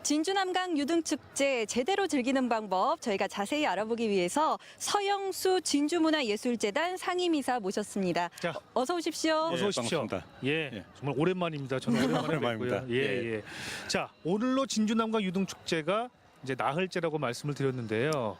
진주 남강 유등축제 제대로 즐기는 방법 저희가 자세히 알아보기 위해서 서영수 진주문화예술재단 상임이사 모셨습니다. 자, 어서 오십시오. 어서 오십시오. 반갑습니다. 예, 정말 오랜만입니다. 저는 오랜만에 오랜만입니다. 뵙고요. 예. 자, 오늘로 진주남강 유등축제가 이제 나흘째라고 말씀을 드렸는데요.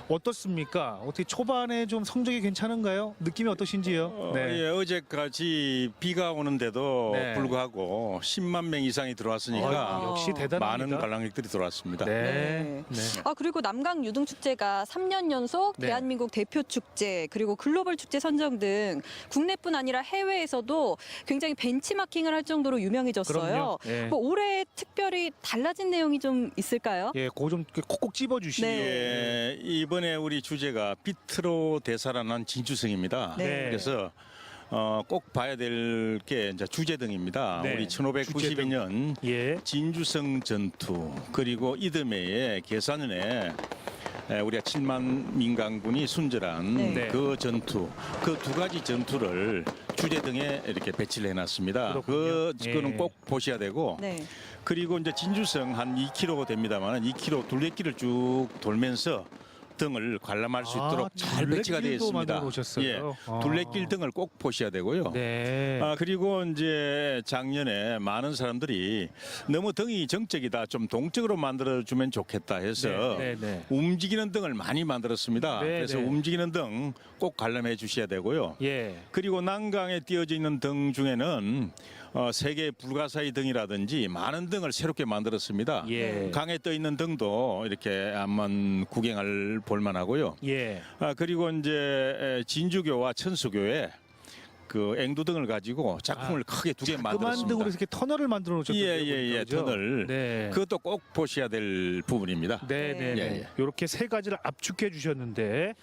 어떻습니까? 어떻게 초반에 좀 성적이 괜찮은가요? 느낌이 어떠신지요? 예, 어제까지 비가 오는데도 네. 불구하고 10만 명 이상이 들어왔으니까 역시 대단합니다. 많은 관람객들이 들어왔습니다. 네. 네. 그리고 남강 유등축제가 3년 연속 네. 대한민국 대표 축제 그리고 글로벌 축제 선정 등 국내뿐 아니라 해외에서도 굉장히 벤치마킹을 할 정도로 유명해졌어요. 그럼요. 예. 뭐 올해 특별히 달라진 내용이 좀 있을까요? 예, 그거 좀 콕콕 집어주시죠. 네. 예, 이번에 우리 주제가 빛으로 되살아난 진주성입니다. 네. 그래서 꼭 봐야 될 게 이제 주제등입니다. 네. 우리 1592년 예. 진주성 전투 그리고 이듬해에 계산년에 우리가 7만 민간군이 순절한 네. 그 전투, 그 두 가지 전투를 주제등에 이렇게 배치를 해놨습니다. 그거는 예. 꼭 보셔야 되고, 네. 그리고 이제 진주성 한 2km 됩니다만 2km 둘레길을 쭉 돌면서 등을 관람할 수 있도록 잘 배치가 되어 둘레길도 있습니다. 만들어 놓으셨어요? 예, 둘레길 등을 꼭 보셔야 되고요. 네. 그리고 이제 작년에 많은 사람들이 너무 등이 정적이다, 좀 동적으로 만들어주면 좋겠다 해서 네, 네, 네. 움직이는 등을 많이 만들었습니다. 네, 그래서 네. 움직이는 등 꼭 관람해 주셔야 되고요. 예. 그리고 난강에 띄어져 있는 등 중에는 세계 불가사의 등이라든지 많은 등을 새롭게 만들었습니다. 예. 강에 떠 있는 등도 이렇게 한번 구경할 볼만하고요. 예. 그리고 이제 진주교와 천수교에 그 앵두등을 가지고 작품을 크게 두 개 그만 만들었습니다. 등으로 이렇게 터널을 만들어 놓으셨던데요. 예, 그죠? 터널. 네. 그것도 꼭 보셔야 될 부분입니다. 네, 네. 네, 네. 예, 예. 이렇게 세 가지를 압축해 주셨는데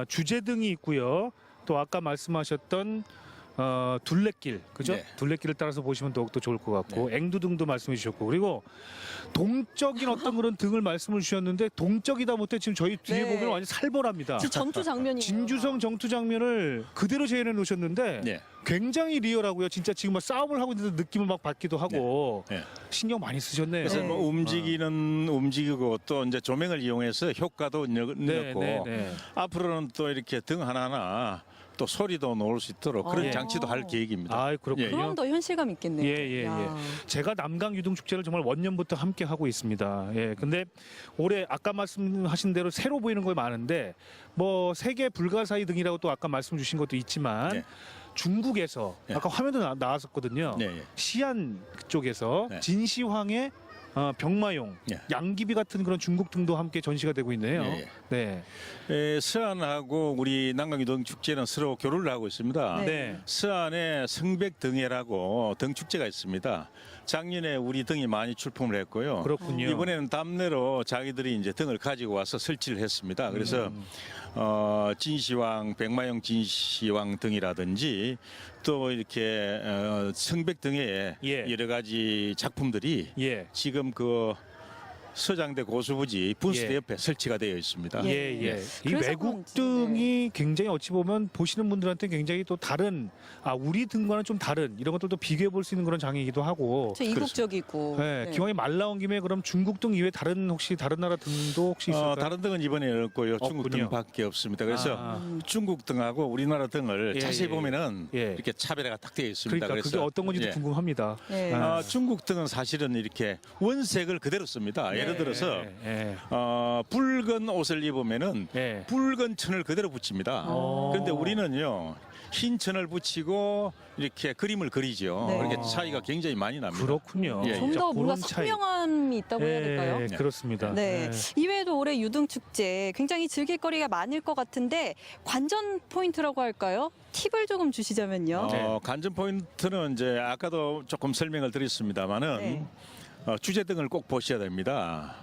주제등이 있고요. 또 아까 말씀하셨던 둘레길, 그죠? 네. 둘레길을 따라서 보시면 더욱더 좋을 것 같고 앵두등도 말씀해 주셨고 그리고 동적인 어떤 그런 등을 말씀을 주셨는데 동적이다 못해 지금 저희 뒤에 네. 보면 완전 살벌합니다. 지금 전투 장면이 진주성 정투 장면을 그대로 재현해 놓으셨는데 네. 굉장히 리얼하고요. 진짜 지금 막 싸움을 하고 있는데 느낌을 막 받기도 하고 네. 신경 많이 쓰셨네요. 그래서 네. 뭐 움직이고 또 이제 조명을 이용해서 효과도 넣고 네. 앞으로는 또 이렇게 등 하나하나 또 소리도 넣을 수 있도록 그런 아. 장치도 할 계획입니다. 아, 그렇군요. 예, 그럼 더 현실감 있겠네요. 예. 야. 제가 남강 유등 축제를 정말 원년부터 함께 하고 있습니다. 예. 근데 올해 아까 말씀하신 대로 새로 보이는 거 많은데 뭐 세계 불가사의 등이라고 또 아까 말씀 주신 것도 있지만 네. 중국에서 네. 아까 화면도 나왔었거든요. 네, 예. 시안 쪽에서 네. 진시황의 병마용, 네. 양귀비 같은 그런 중국 등도 함께 전시가 되고 있네요. 네. 네. 서안하고 우리 남강유등 축제는 서로 교류를 하고 있습니다. 네. 네. 서안에 성백등회라고 등축제가 있습니다. 작년에 우리 등이 많이 출품을 했고요. 그렇군요. 이번에는 담내로 자기들이 이제 등을 가지고 와서 설치를 했습니다. 그래서 진시황, 백마용 진시황 등이라든지 또 이렇게 성백 등의 예. 여러 가지 작품들이 예. 지금 그 서장대 고수부지 분수대 예. 옆에 설치가 되어 있습니다. 예. 예. 이 그래서 외국 그런지, 등이 굉장히 어찌 보면 보시는 분들한테 굉장히 또 다른 우리 등과는 좀 다른 이런 것들도 비교해 볼 수 있는 그런 장이기도 하고. 저 이국적이고. 네. 기왕에 말 나온 김에 그럼 중국 등 이외 혹시 다른 나라 등도 혹시 있을까요? 다른 등은 이번에 없고요. 중국 없군요. 등밖에 없습니다. 그래서 아. 중국 등하고 우리나라 등을 예, 자세히 예. 보면은 예. 이렇게 차별화가 딱 되어 있습니다. 그러니까 그게 어떤 건지도 예. 궁금합니다. 네. 아. 중국 등은 사실은 이렇게 원색을 그대로 씁니다. 예를 들어서 예. 붉은 옷을 입으면은 예. 붉은 천을 그대로 붙입니다. 어. 그런데 우리는요 흰 천을 붙이고 이렇게 그림을 그리죠. 네. 그렇게 차이가 굉장히 많이 납니다. 그렇군요. 예, 좀 예. 더 뭔가 그런 차이. 선명함이 있다고 해야 될까요? 예, 그렇습니다. 네. 이외에도 올해 유등축제 굉장히 즐길 거리가 많을 것 같은데 관전 포인트라고 할까요? 팁을 조금 주시자면요. 관전 포인트는 이제 아까도 조금 설명을 드렸습니다만은 네. 주제등을 꼭 보셔야 됩니다.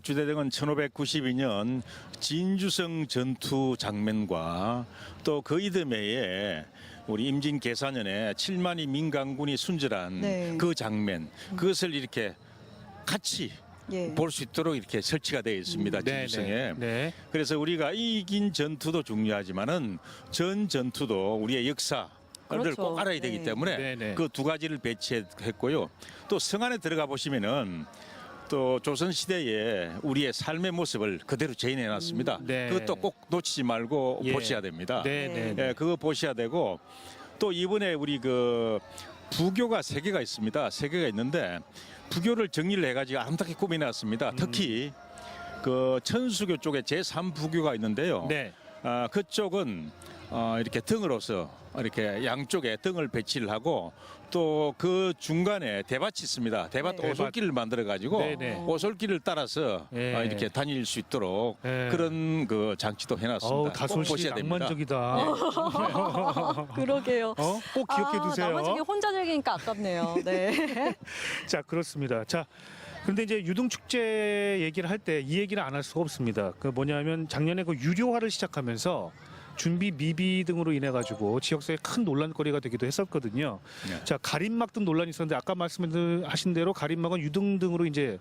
주제등은 1592년 진주성 전투 장면과 또 그 이듬해에 우리 임진 계사년에 7만이 민간군이 순절한 네. 그 장면, 그것을 이렇게 같이 예. 볼 수 있도록 이렇게 설치가 되어 있습니다. 네, 진주성에. 네. 그래서 우리가 이긴 전투도 중요하지만은 전 전투도 우리의 역사 를 그렇죠. 꼭 알아야 되기 네. 때문에 네, 네. 그 두 가지를 배치했고요. 또 성 안에 들어가 보시면은 또 조선 시대에 우리의 삶의 모습을 그대로 재현해 놨습니다. 네. 그것도 꼭 놓치지 말고 예. 보셔야 됩니다. 네, 네. 예, 그거 보셔야 되고 또 이번에 우리 그 부교가 3개가 있습니다. 3개가 있는데 부교를 정리를 해가지고 아름답게 꾸며놨습니다. 특히 그 천수교 쪽에 제3부교가 있는데요. 네. 그쪽은 이렇게 등으로서 이렇게 양쪽에 등을 배치를 하고 또 그 중간에 대밭이 있습니다. 대밭 네. 오솔길을 만들어 가지고 네, 네. 오솔길을 따라서 네. 이렇게 다닐 수 있도록 네. 그런 그 장치도 해놨습니다. 어우, 꼭 다솔씨 보셔야 됩니다. 낭만적이다. 그러게요. 꼭 기억해 두세요. 나머지 혼자 즐기니까 아깝네요. 네. 자, 그렇습니다. 자, 그런데 이제 유등축제 얘기를 할 때 이 얘기를 안 할 수가 없습니다. 그 뭐냐면 작년에 그 유료화를 시작하면서 준비 미비 등으로 인해 가지고 지역사회에 큰 논란거리가 되기도 했었거든요. 네. 자, 가림막 등 논란이 있었는데 아까 말씀하신 대로 가림막은 유등 등으로 이제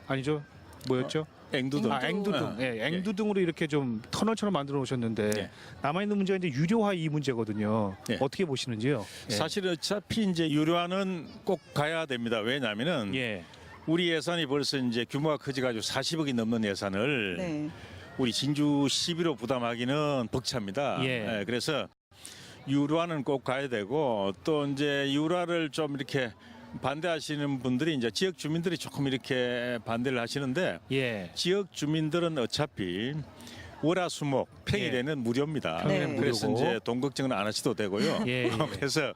아니죠? 뭐였죠? 앵두등. 앵두등. 예, 앵두등으로 이렇게 좀 터널처럼 만들어 놓으셨는데 네. 남아 있는 문제가 이제 유료화 이 문제거든요. 네. 어떻게 보시는지요? 예. 사실은 어차피 이제 유료화는 꼭 가야 됩니다. 왜냐하면은 예. 우리 예산이 벌써 이제 규모가 커져가지고 40억이 넘는 예산을 네. 우리 진주 시비로 부담하기는 벅찹니다. 예. 그래서 유료화는 꼭 가야 되고 또 이제 유료화를 좀 이렇게 반대하시는 분들이 이제 지역 주민들이 조금 이렇게 반대를 하시는데 예. 지역 주민들은 어차피 월화수목 평일에는 무료입니다. 평일에는 네. 그래서 무료고. 이제 돈 걱정은 안 하셔도 되고요. 예, 예. 그래서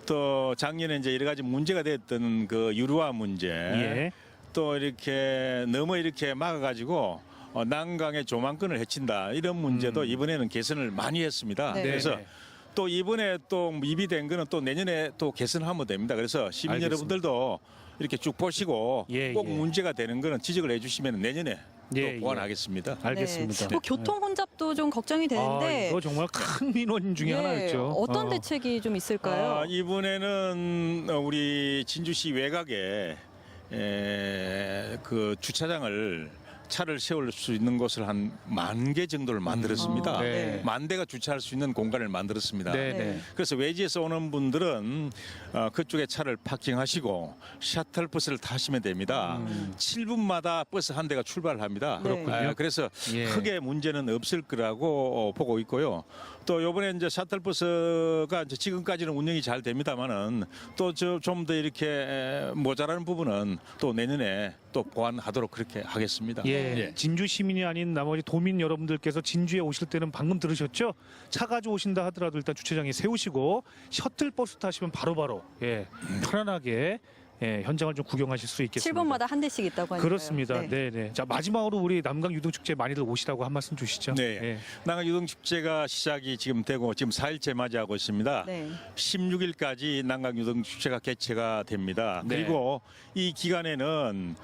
또 작년에 이제 여러 가지 문제가 됐던 그 유료화 문제 예. 또 이렇게 너무 이렇게 막아가지고 난강의 조망권을 해친다 이런 문제도 이번에는 개선을 많이 했습니다. 네. 그래서 네. 또 이번에 또 미비된 거는 또 내년에 또 개선하면 됩니다. 그래서 시민 알겠습니다. 여러분들도 이렇게 쭉 보시고 예, 꼭 예. 문제가 되는 거는 지적을 해주시면 내년에 예, 또 보완하겠습니다. 알겠습니다. 뭐 교통 혼잡도 좀 걱정이 아, 되는데 이거 정말 큰 민원 중에 예, 하나였죠. 어떤 대책이 좀 있을까요? 이번에는 우리 진주시 외곽에 그 주차장을 차를 세울 수 있는 곳을 한 10,000개 정도를 만들었습니다. 네. 10,000대가 주차할 수 있는 공간을 만들었습니다. 네, 네. 네. 그래서 외지에서 오는 분들은 그쪽에 차를 파킹하시고 셔틀버스를 타시면 됩니다. 7분마다 버스 한 대가 출발합니다. 네. 그렇군요. 그래서 예. 크게 문제는 없을 거라고 보고 있고요. 또 이번에 이제 셔틀버스가 이제 지금까지는 운영이 잘 됩니다만은 또 좀 더 이렇게 모자라는 부분은 또 내년에 또 보완하도록 그렇게 하겠습니다. 예. 예. 진주 시민이 아닌 나머지 도민 여러분들께서 진주에 오실 때는 방금 들으셨죠? 차 가지고 오신다 하더라도 일단 주차장에 세우시고 셔틀버스 타시면 바로바로 예, 편안하게 예, 현장을 좀 구경하실 수 있겠습니다. 7분마다 한 대씩 있다고 하니까요. 그렇습니다. 네, 네. 자, 마지막으로 우리 남강 유등축제 많이들 오시라고 한 말씀 주시죠. 네. 예. 난강 유등축제가 시작이 지금 되고 지금 4일째 맞이하고 있습니다. 네. 16일까지 난강 유등축제가 개최가 됩니다. 네. 그리고 이 기간에는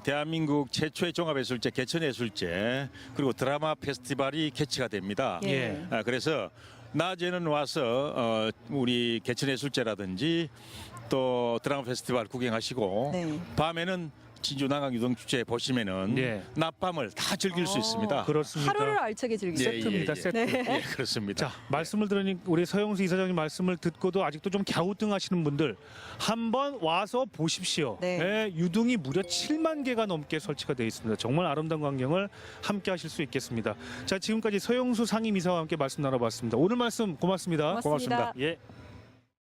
대한민국 최초의 종합예술제 개천예술제 그리고 드라마 페스티벌이 개최가 됩니다. 예. 그래서 낮에는 와서 우리 개천예술제라든지 또 드라마 페스티벌 구경하시고 네. 밤에는 진주 난강 유등축제 보시면은 예. 낮밤을 다 즐길 수 있습니다. 그렇습니다. 하루를 알차게 즐기죠. 예, 세트입니다. 세트. 예, 그렇습니다. 자, 말씀을 들으니 우리 서영수 이사장님 말씀을 듣고도 아직도 좀 갸우뚱하시는 분들 한번 와서 보십시오. 네. 예, 유등이 무려 7만 개가 넘게 설치가 되어 있습니다. 정말 아름다운 광경을 함께 하실 수 있겠습니다. 자, 지금까지 서영수 상임이사와 함께 말씀 나눠봤습니다. 오늘 말씀 고맙습니다. 고맙습니다. 고맙습니다. 예.